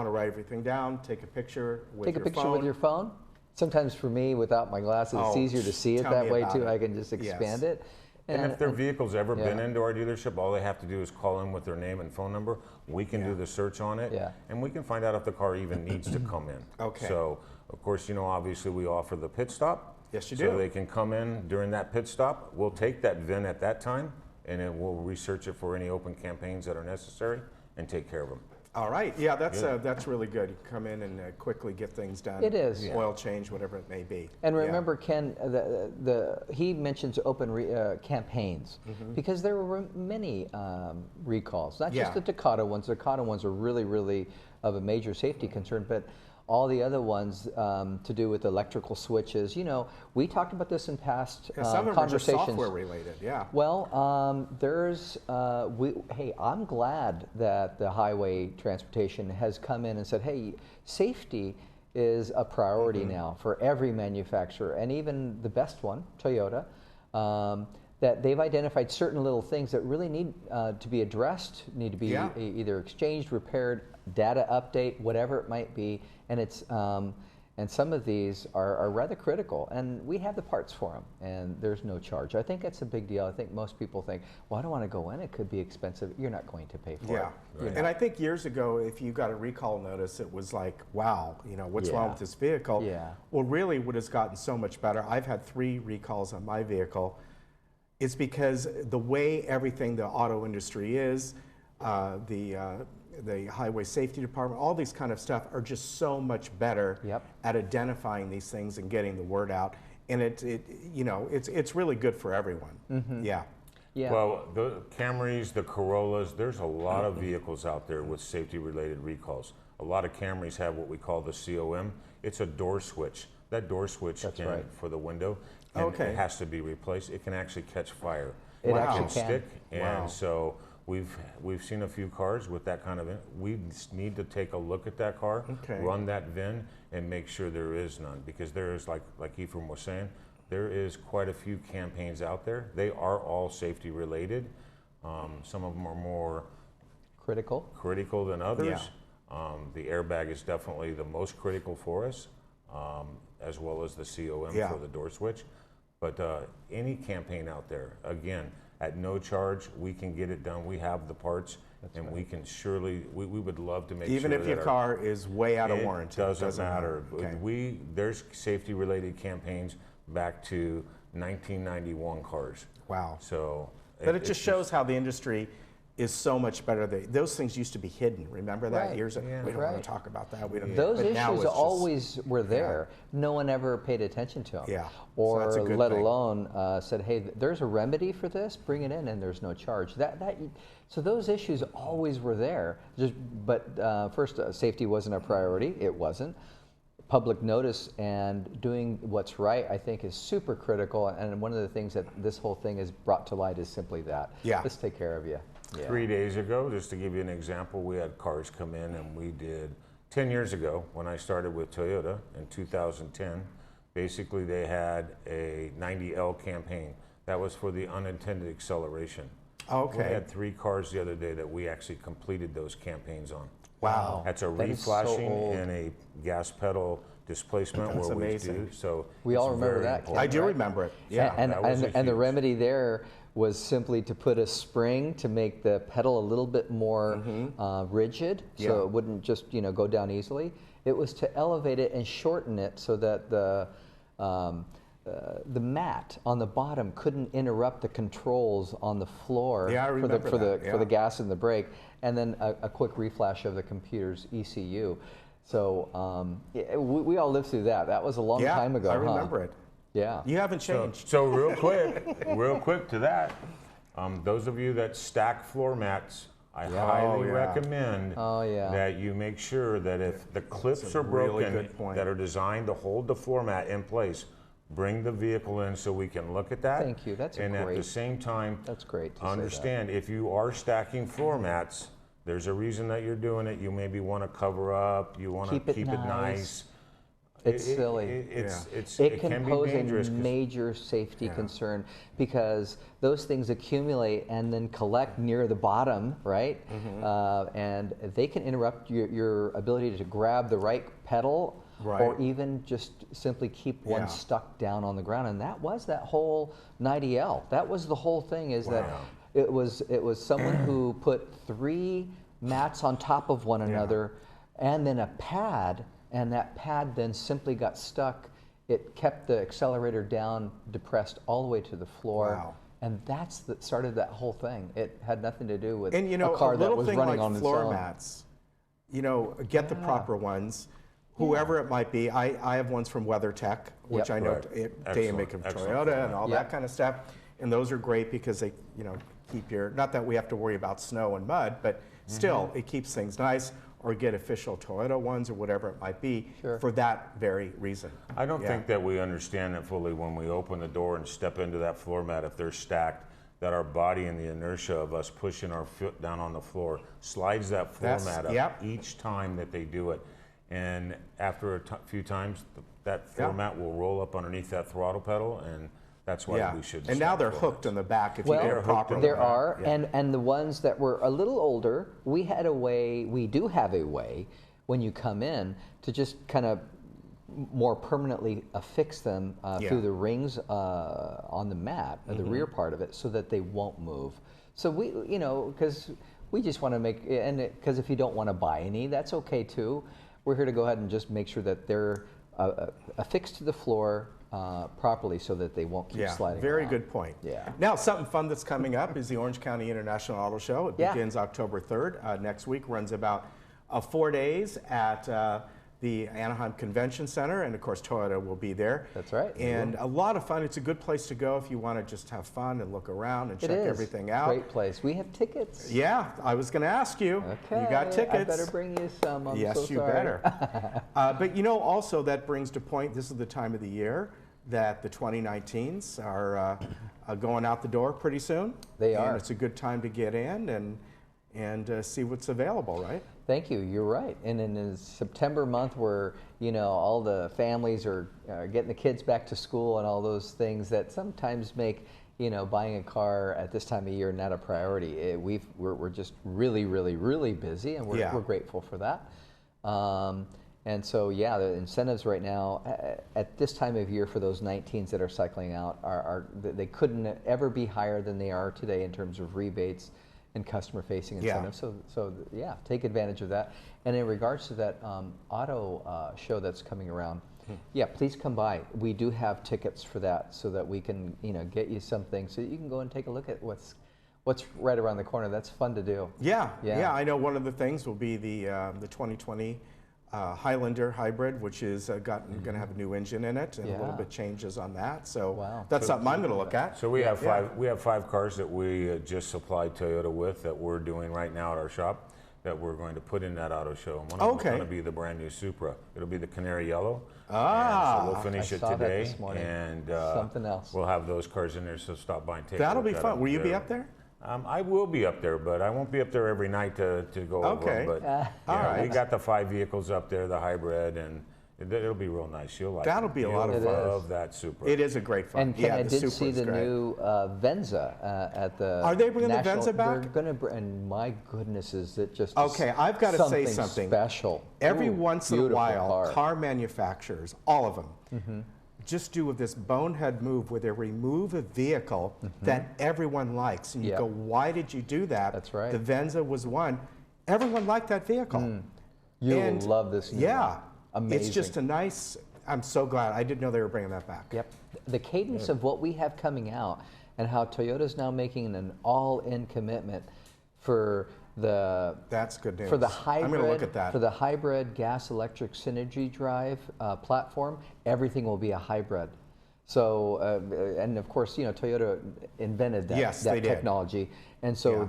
to write everything down, take a picture with Take a your picture phone. with your phone. Sometimes for me, without my glasses, it's Oh, easier to see it tell that me way about too. it. I can just expand it. And if their vehicle's ever been yeah. into our dealership, all they have to do is call in with their name and phone number. We can do the search on it, and we can find out if the car even needs to come in. Okay. So, of course, you know, obviously we offer the pit stop. Yes, you So do. they can come in during that pit stop. We'll take that VIN at that time, and then we'll research it for any open campaigns that are necessary and take care of them. All right, yeah, that's really good. You come in and quickly get things done. It is. Oil change, whatever it may be. And remember, Ken, he mentions open campaigns because there were many recalls, not just the Takata ones. The Takata ones are really, really of a major safety concern, but all the other ones to do with electrical switches. You know, we talked about this in past some of them are just conversations. software related, yeah. Well, hey, I'm glad that the highway transportation has come in and said, hey, safety is a priority now for every manufacturer, and even the best one, Toyota, that they've identified certain little things that really need to be addressed, need to be either exchanged, repaired, data update, whatever it might be, and it's and some of these are rather critical, and we have the parts for them, and there's no charge. I think that's a big deal. I think most people think, well, I don't want to go in, it could be expensive. You're not going to pay for it. Yeah, and I think years ago, if you got a recall notice, it was like, wow, you know, what's wrong with this vehicle? Yeah. Well, really, what has gotten so much better, I've had 3 recalls on my vehicle. It's because the way everything the auto industry is, the highway safety department, all these kind of stuff are just so much better at identifying these things and getting the word out. And it's really good for everyone. Yeah. Well, the Camrys, the Corollas, there's a lot of vehicles out there with safety-related recalls. A lot of Camrys have what we call the COM. It's a door switch. That door switch for the window, it has to be replaced. It can actually catch fire. It actually can stick, can. and so we've seen a few cars with that kind of. We need to take a look at that car, run that VIN, and make sure there is none, because there is, like Ephraim was saying, there is quite a few campaigns out there. They are all safety related. Some of them are more critical than others. The airbag is definitely the most critical for us, as well as the COM for the door switch. But any campaign out there, again, at no charge, we can get it done. We have the parts, and we can surely, we would love to make Even sure if your car is way out of warranty. It doesn't matter. Okay. There's safety-related campaigns back to 1991 cars. Wow. So, but it just shows how the industry is so much better. Those things used to be hidden. Remember that years ago? We don't want to talk about that. We don't. Those but now issues it's just, always were there. No one ever paid attention to them. Yeah. Or So that's a good let thing. alone said, hey, there's a remedy for this, bring it in, and there's no charge. So those issues always were there. But first, safety wasn't a priority. It wasn't. Public notice and doing what's right, I think, is super critical. And one of the things that this whole thing has brought to light is simply that. Yeah. Let's take care of you. Yeah. 3 days ago, just to give you an example, we had cars come in, and we did 10 years ago when I started with Toyota in 2010. Basically, they had a 90L campaign. That was for the unintended acceleration. Okay. We had 3 cars the other day that we actually completed those campaigns on. Wow. That's a That is so reflashing old. and a gas pedal displacement. That's where amazing. we do. So We all it's remember very that, important. I do remember it. Yeah. And, that was a and the huge- remedy there was simply to put a spring to make the pedal a little bit more rigid, so it wouldn't just go down easily. It was to elevate it and shorten it so that the mat on the bottom couldn't interrupt the controls on the floor Yeah, I remember for that, the gas and the brake, and then a quick reflash of the computer's ECU. So we all lived through that. That was a long time ago. I remember it. Yeah. You haven't changed. So real quick to that, those of you that stack floor mats, I highly recommend that you make sure that if the clips are broken that are designed to hold the floor mat in place, bring the vehicle in so we can look at that. Thank you. That's and great. at the same time, that's great. To understand if you are stacking floor mats, there's a reason that you're doing it. You maybe want to cover up. You want to keep it nice. It's silly. It can be pose dangerous a major safety concern because those things accumulate and then collect near the bottom, right? And they can interrupt your ability to grab the right pedal, or even just simply keep one stuck down on the ground. And that was that whole 90L. That was the whole thing. Is that it was someone who put 3 mats on top of one another, and then a pad. And that pad then simply got stuck. It kept the accelerator down, depressed all the way to the floor. Wow. And that's that started that whole thing. It had nothing to do with And you know, a car a that little was thing running like on floor its own. mats, you know, get the proper ones, whoever it might be. I have ones from WeatherTech, which I know they make of Toyota and all that kind of stuff. And those are great because they, you know, keep your, not that we have to worry about snow and mud, but still it keeps things nice. Or get official Toyota ones or whatever it might be for that very reason. I don't think that we understand it fully when we open the door and step into that floor mat, if they're stacked, that our body and the inertia of us pushing our foot down on the floor slides that floor mat up each time that they do it. And after a few times, that floor mat will roll up underneath that throttle pedal, and that's why we should. And now they're hooked in the back if you get it properly. There are, and the ones that were a little older, we do have a way, when you come in, to just kind of more permanently affix them through the rings on the mat, the rear part of it, so that they won't move. So we, you know, because we just want to make, and because if you don't want to buy any, that's okay too. We're here to go ahead and just make sure that they're affixed to the floor properly so that they won't keep sliding very around. good point. Now, something fun that's coming up is the Orange County International Auto Show. It begins October 3rd. Next week, runs about 4 days at the Anaheim Convention Center, and of course Toyota will be there. That's right. And a lot of fun. It's a good place to go if you want to just have fun and look around and check everything out. Great place. We have tickets. Yeah, I was going to ask you. Okay. You got tickets. I better bring you some. I'm yes, so you sorry. better. But you know, also that brings to point, this is the time of the year that the 2019s are going out the door pretty soon. They are. And it's a good time to get in and see what's available, right? Thank you. You're right. And in the September month, where you know all the families are getting the kids back to school and all those things that sometimes make buying a car at this time of year not a priority. We're just really, really, really busy, and we're grateful for that. And so, yeah, the incentives right now at this time of year for those 19s that are cycling out they couldn't ever be higher than they are today in terms of rebates and customer-facing incentives. So yeah, take advantage of that. And in regards to that auto show that's coming around, yeah, please come by. We do have tickets for that, so that we can get you something so that you can go and take a look at what's right around the corner. That's fun to do. Yeah. I know one of the things will be the 2020 Highlander hybrid, which is going to have a new engine in it and a little bit changes on that. So that's something I'm going to look at. So we have five cars that we just supplied Toyota with that we're doing right now at our shop that we're going to put in that auto show. And one of them is going to be the brand new Supra. It'll be the canary yellow. So we'll finish it today, this morning. And something else. We'll have those cars in there. So stop by and take. That'll be fun. Will you be up there? I will be up there, but I won't be up there every night to go over them. But we got the 5 vehicles up there, the hybrid, and it'll be real nice. You'll like it. That'll be a lot of fun. I love that Supra. It is a great fun. And Ken, I did see the new Venza at the. Are they bringing the Venza back? They're going to, and my goodness, is it just okay? I've got to say something special. Every once in a while, car manufacturers, all of them, just do this bonehead move where they remove a vehicle that everyone likes. And you go, why did you do that? That's right. The Venza was one. Everyone liked that vehicle. You will love this new one. Amazing. It's just a nice I'm so glad. I didn't know they were bringing that back. Yep. The cadence of what we have coming out and how Toyota's now making an all-in commitment for the That's good news. for the hybrid, I'm going to look at that. for the hybrid gas-electric synergy drive platform. Everything will be a hybrid. So, and of course, you know, Toyota invented that, Yes, they did. technology, and so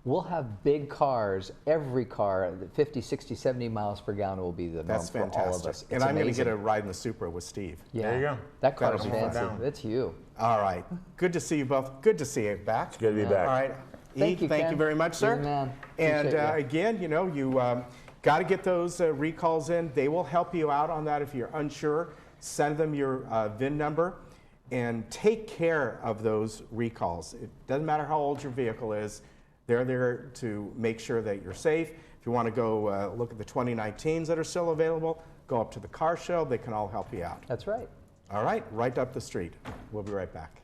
we'll have big cars. Every car, 50, 60, 70 miles per gallon will be the norm That's for fantastic. all of us. And I'm going to get a ride in the Supra with Steve. Yeah. There you go. That car's That'll be fun. fancy. It's you. All right. Good to see you both. Good to see you back. It's good to be back. All right. Thank you, thank Ken. you very much, sir. You're the man. And Appreciate you. again, you know, you got to get those recalls in. They will help you out on that if you're unsure. Send them your VIN number and take care of those recalls. It doesn't matter how old your vehicle is. They're there to make sure that you're safe. If you want to go look at the 2019s that are still available, go up to the car show. They can all help you out. That's right. All right, right up the street. We'll be right back.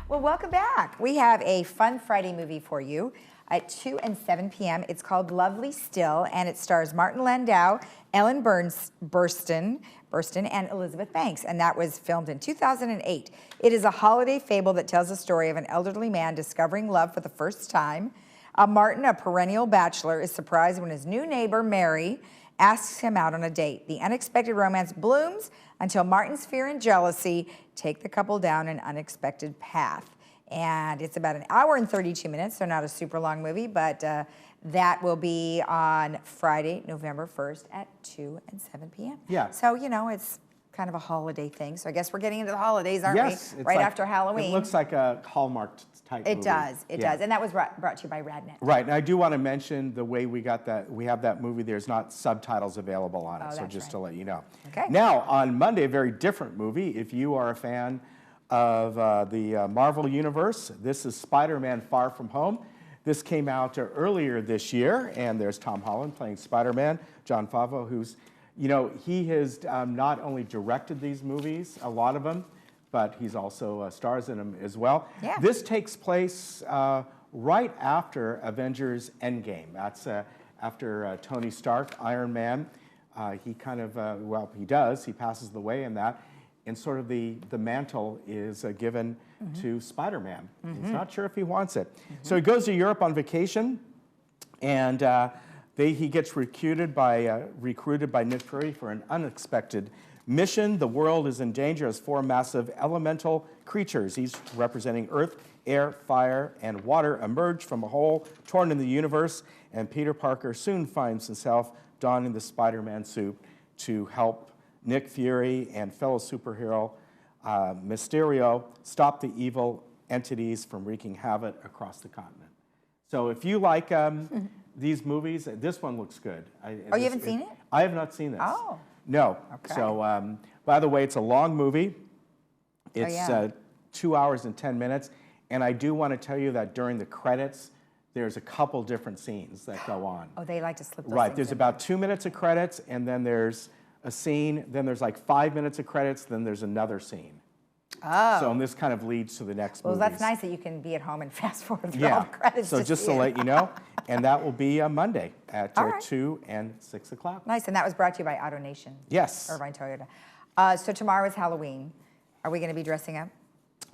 Well, welcome back. We have a fun Friday movie for you at 2 and 7 p.m. It's called Lovely Still, and it stars Martin Landau, Ellen Burstyn, and Elizabeth Banks, and that was filmed in 2008. It is a holiday fable that tells the story of an elderly man discovering love for the first time. Martin, a perennial bachelor, is surprised when his new neighbor, Mary, asks him out on a date. The unexpected romance blooms until Martin's fear and jealousy take the couple down an unexpected path. And it's about an hour and 32 minutes, so not a super long movie, but that will be on Friday, November 1st at 2 and 7 p.m. Yeah. So, you know, it's kind of a holiday thing. So I guess we're getting into the holidays, aren't Yes, we? it's Right like- after Halloween. It looks like a Hallmark type movie. It does. It Yeah. does. And that was brought to you by RadNet. Right, and I do want to mention the way we got that, we have that movie, there's not subtitles available on it, Oh, so that's just right. to let you know. Okay. Now, on Monday, a very different movie. If you are a fan of the Marvel Universe, this is Spider-Man Far From Home. This came out earlier this year, and there's Tom Holland playing Spider-Man, Jon Favreau, who's, you know, he has not only directed these movies, a lot of them, but he's also stars in them as well. Yeah. This takes place right after Avengers Endgame. That's after Tony Stark, Iron Man. He kind of, well, he does, he passes the way in that. And sort of the mantle is given to Spider-Man. He's not sure if he wants it. So he goes to Europe on vacation, and he gets recruited by Nick Fury for an unexpected mission. The world is in danger as four massive elemental creatures, each representing earth, air, fire, and water, emerge from a hole torn in the universe, and Peter Parker soon finds himself donning the Spider-Man suit to help Nick Fury and fellow superhero Mysterio stop the evil entities from wreaking havoc across the continent. So if you like these movies, this one looks good. You haven't seen it? I have not seen this. Oh. No. Okay. So, By the way, it's a long movie. It's yeah. 2 hours and 10 minutes. And I do want to tell you that during the credits, there's a couple different scenes that go on. Oh, they like to slip those Right, things there's in. about 2 minutes of credits, and then there's a scene, then there's like 5 minutes of credits, then there's another scene. Oh. So and this kind of leads to the next Well, movies. that's nice that you can be at home and fast forward through all Yeah, the credits. so just to see let it. you know, and that will be Monday at All right. 2 and 6 o'clock. Nice, and that was brought to you by AutoNation. Yes. Irvine Toyota. So tomorrow is Halloween. Are we going to be dressing up?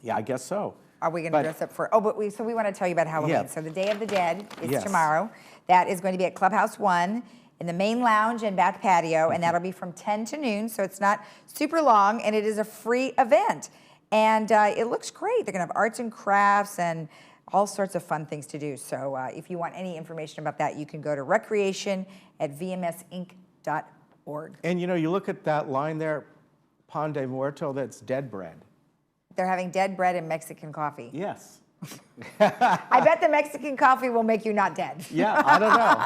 Yeah, I guess so. Are we going But- to dress up for? Oh, but we want to tell you about Halloween. Yeah. So the Day of the Dead is Yes. tomorrow. That is going to be at Clubhouse 1 in the main lounge and back patio, and that'll be from 10 to noon. So it's not super long, and it is a free event. And it looks great. They're going to have arts and crafts and all sorts of fun things to do. So if you want any information about that, you can go to recreation@vmsinc.org. And you know, you look at that line there, Pan de Muerto, that's dead bread. They're having dead bread and Mexican coffee. Yes. I bet the Mexican coffee will make you not dead. Yeah, I don't know.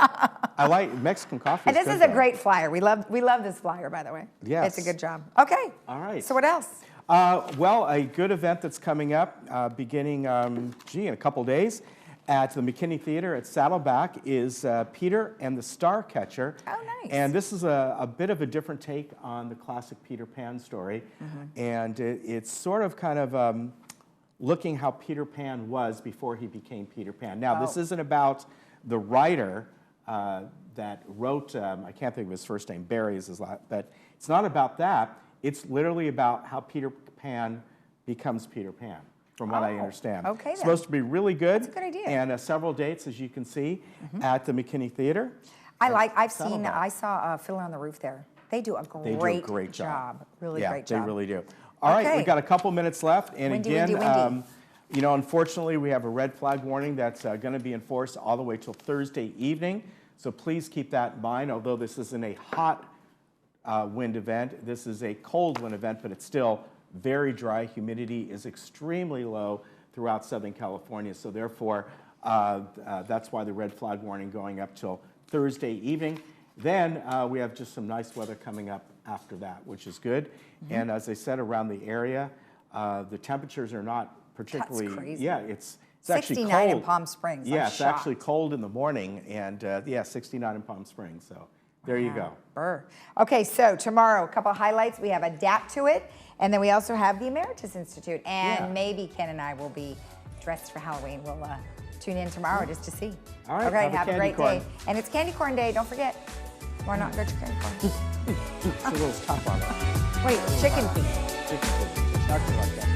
I like Mexican coffee. And this is a great flyer. We love this flyer, by the way. Yes. It's a good job. Okay. All right. So what else? Well, a good event that's coming up beginning, in a couple days at the McKinney Theater at Saddleback is Peter and the Starcatcher. Oh, nice. And this is a bit of a different take on the classic Peter Pan story. And it's sort of kind of looking how Peter Pan was before he became Peter Pan. Now, this isn't about the writer that wrote, I can't think of his first name, Barry is his last, but it's not about that. It's literally about how Peter Pan becomes Peter Pan, from what I understand. Okay, It's then. supposed to be really good. That's a good idea. And several dates, as you can see, at the McKinney Theater. I Saddleback. saw Fiddler on the Roof there. They do a They great, do a great job. Really Yeah, great job. they really do. All right, Okay. we've got a couple minutes left. And Windy, again, windy, windy. you know, unfortunately, we have a red flag warning that's going to be enforced all the way till Thursday evening. So please keep that in mind. Although this isn't a hot wind event, this is a cold wind event, but it's still very dry. Humidity is extremely low throughout Southern California. So therefore, that's why the red flag warning going up till Thursday evening. Then we have just some nice weather coming up after that, which is good. And as I said, around the area, the temperatures are not particularly. That's crazy. Yeah, it's actually 69 cold. in Palm Springs. Yeah, I'm it's shocked. actually cold in the morning, and 69 in Palm Springs. So there you go. Brr. Okay, so tomorrow, a couple highlights. We have Adapt to It, and then we also have the Emeritus Institute. And maybe Ken and I will be dressed for Halloween. We'll tune in tomorrow just to see. All right, Okay, have a have a candy great corn. day. And it's Candy Corn Day, don't forget. Why not go to candy corn? It's a little tough on it. Wait, chicken feet. Chicken feet. It's not like that.